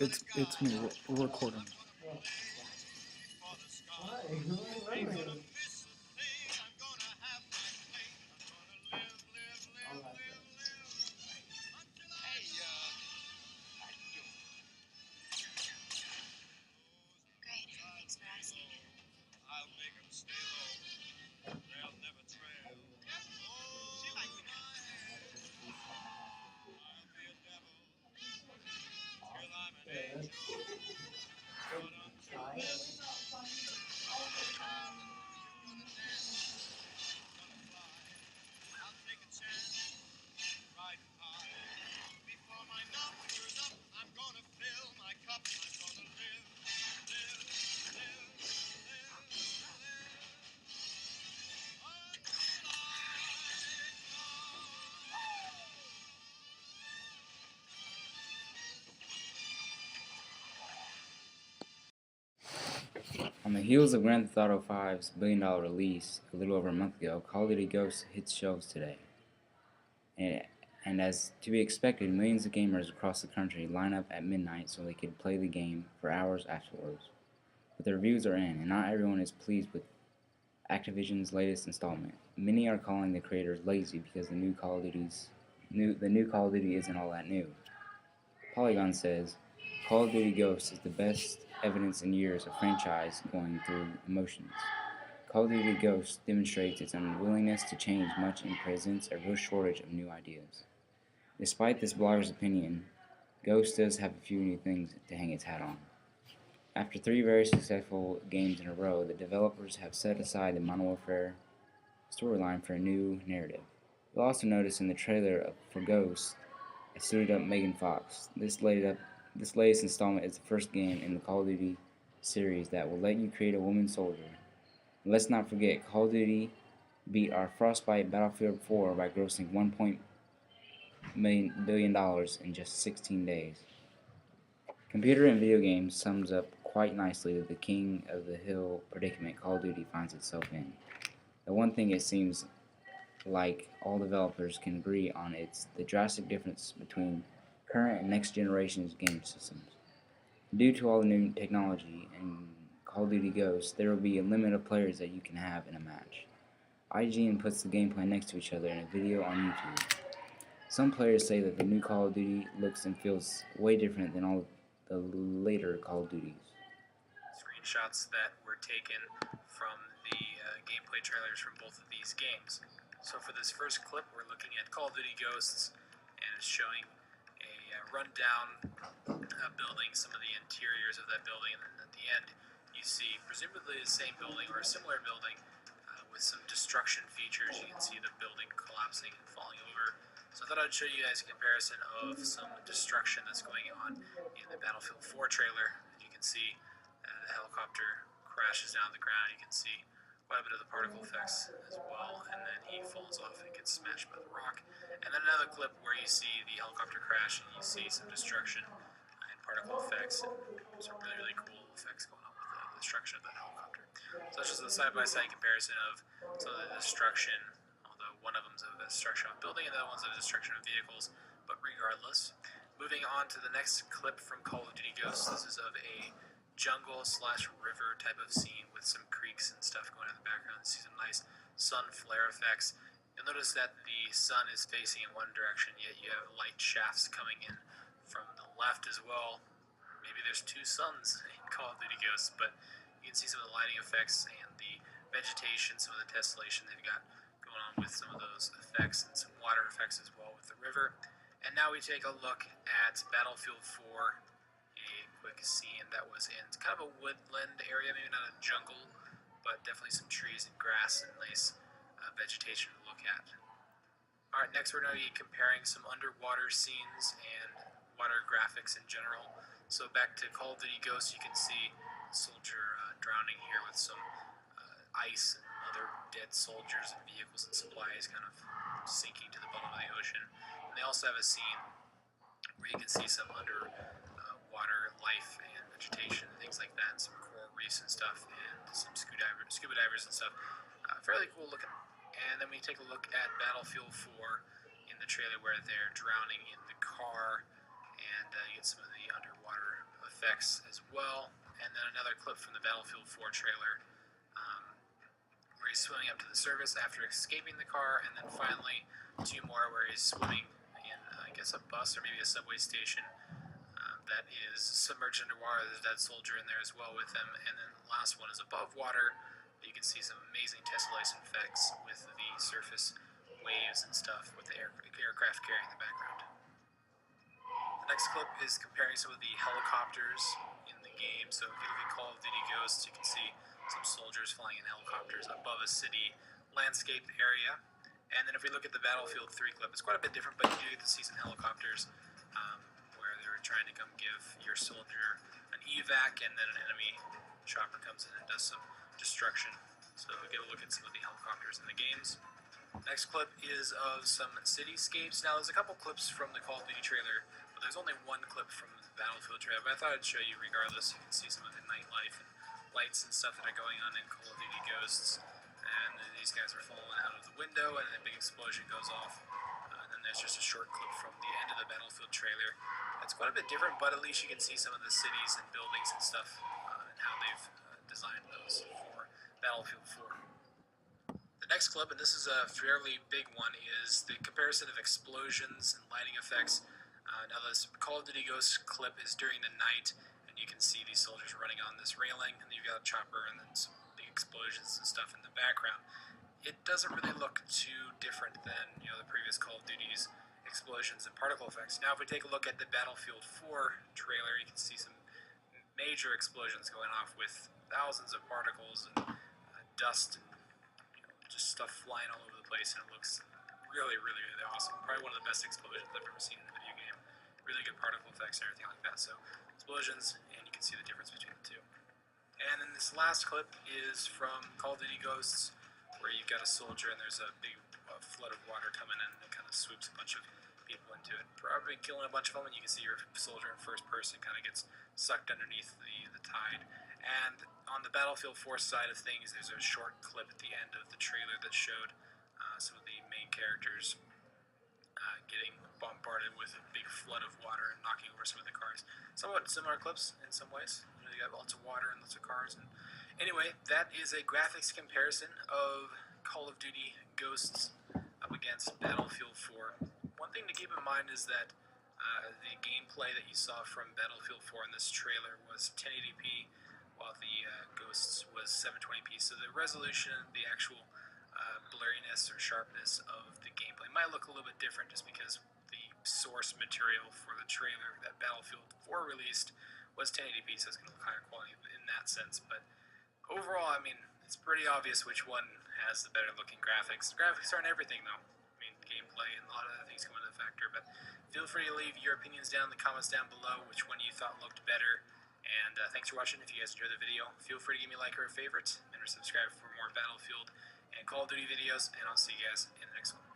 It's me. We're recording. On the heels of Grand Theft Auto V's billion-dollar release a little over a month ago, Call of Duty Ghosts hits shelves today. And as to be expected, millions of gamers across the country line up at midnight so they could play the game for hours afterwards. But the reviews are in, and not everyone is pleased with Activision's latest installment. Many are calling the creators lazy because the new Call of Duty isn't all that new. Polygon says, Call of Duty Ghosts is the best evidence in years of franchise going through emotions. Call of Duty Ghosts demonstrates its unwillingness to change much and presents a real shortage of new ideas. Despite this blogger's opinion, Ghosts does have a few new things to hang its hat on. After 3 very successful games in a row, the developers have set aside the Modern Warfare storyline for a new narrative. You'll also notice in the trailer for Ghosts a suited up Megan Fox. This latest installment is the first game in the Call of Duty series that will let you create a woman soldier. And let's not forget, Call of Duty beat our Frostbite Battlefield 4 by grossing $1 billion in just 16 days. Computer and video games sums up quite nicely the king of the hill predicament Call of Duty finds itself in. The one thing it seems like all developers can agree on is the drastic difference between current and next generation's game systems. Due to all the new technology in Call of Duty Ghosts, there will be a limit of players that you can have in a match. IGN puts the gameplay next to each other in a video on YouTube. Some players say that the new Call of Duty looks and feels way different than all the later Call of Duties. Screenshots that were taken from the gameplay trailers from both of these games. So for this first clip, we're looking at Call of Duty Ghosts, and it's showing a rundown building, some of the interiors of that building, and then at the end you see presumably the same building or a similar building with some destruction features. You can see the building collapsing and falling over. So I thought I'd show you guys a comparison of some destruction that's going on in the Battlefield 4 trailer. As you can see, the helicopter crashes down the ground. You can see quite a bit of the particle effects as well, and then he falls off and gets smashed by the rock. And then another clip where you see the helicopter crash and you see some destruction and particle effects and some really, really cool effects going on with the destruction of that helicopter. So that's just a side-by-side comparison of some of the destruction, although one of them's a destruction of a building and the other one's a destruction of vehicles, but regardless. Moving on to the next clip from Call of Duty Ghosts, this is of a jungle/river type of scene with some creeks and stuff going on in the background. You see some nice sun flare effects. You'll notice that the sun is facing in one direction, yet you have light shafts coming in from the left as well. Maybe there's 2 suns in Call of Duty Ghosts, but you can see some of the lighting effects and the vegetation, some of the tessellation they've got going on with some of those effects, and some water effects as well with the river. And now we take a look at Battlefield 4, a quick scene that was in kind of a woodland area, maybe not a jungle, but definitely some trees and grass and nice vegetation to look at. Alright, next we're going to be comparing some underwater scenes and water graphics in general. So back to Call of Duty Ghosts, you can see a soldier drowning here with some ice and other dead soldiers and vehicles and supplies kind of sinking to the bottom of the ocean. And they also have a scene where you can see some underwater life and vegetation and things like that, and some coral reefs and stuff, and some scuba divers and stuff. Fairly cool looking. And then we take a look at Battlefield 4 in the trailer where they're drowning in the car, and you get some of the underwater effects as well. And then another clip from the Battlefield 4 trailer, where he's swimming up to the surface after escaping the car, and then finally 2 more where he's swimming in, I guess, a bus or maybe a subway station that is submerged underwater. There's a dead soldier in there as well with him. And then the last one is above water. You can see some amazing tessellation effects with the surface waves and stuff with the aircraft carrying the background. The next clip is comparing some of the helicopters in the game. So if you look at Call of Duty Ghosts, you can see some soldiers flying in helicopters above a city landscape area. And then if we look at the Battlefield 3 clip, it's quite a bit different, but you do get to see some helicopters where they're trying to come give your soldier an evac, and then an enemy chopper comes in and does some destruction. So we get a look at some of the helicopters in the games. Next clip is of some cityscapes. Now there's a couple clips from the Call of Duty trailer, but there's only one clip from the Battlefield trailer, but I thought I'd show you regardless. You can see some of the nightlife and lights and stuff that are going on in Call of Duty Ghosts. And then these guys are falling out of the window, and a big explosion goes off. And then there's just a short clip from the end of the Battlefield trailer. It's quite a bit different, but at least you can see some of the cities and buildings and stuff, and how they've designed those for Battlefield 4. The next clip, and this is a fairly big one, is the comparison of explosions and lighting effects. Now this Call of Duty Ghosts clip is during the night, and you can see these soldiers running on this railing, and you've got a chopper and then some big explosions and stuff in the background. It doesn't really look too different than the previous Call of Duty's explosions and particle effects. Now if we take a look at the Battlefield 4 trailer, you can see some major explosions going off with thousands of particles and dust and just stuff flying all over the place, and it looks really, really, really awesome. Probably one of the best explosions I've ever seen in a video game. Really good particle effects and everything like that. So explosions, and you can see the difference between the two. And then this last clip is from Call of Duty Ghosts, where you've got a soldier and there's a big flood of water coming in, and it kind of swoops a bunch of people into it, probably killing a bunch of them, and you can see your soldier in first person kind of gets sucked underneath the tide. And on the Battlefield 4 side of things, there's a short clip at the end of the trailer that showed some of the main characters getting bombarded with a big flood of water and knocking over some of the cars. Somewhat similar clips in some ways. You got lots of water and lots of cars. And anyway, that is a graphics comparison of Call of Duty Ghosts up against Battlefield 4. One thing to keep in mind is that the gameplay that you saw from Battlefield 4 in this trailer was 1080p, while the Ghosts was 720p. So the resolution, the actual blurriness or sharpness of the gameplay might look a little bit different, just because the source material for the trailer that Battlefield 4 released was 1080p, so it's going to look higher quality in that sense. But overall, I mean, it's pretty obvious which one has the better looking graphics. The graphics aren't everything though. I mean, gameplay and a lot of other things come into the factor, but feel free to leave your opinions down in the comments down below, which one you thought looked better. And thanks for watching. If you guys enjoyed the video, feel free to give me a like or a favorite, and subscribe for more Battlefield and Call of Duty videos, and I'll see you guys in the next one.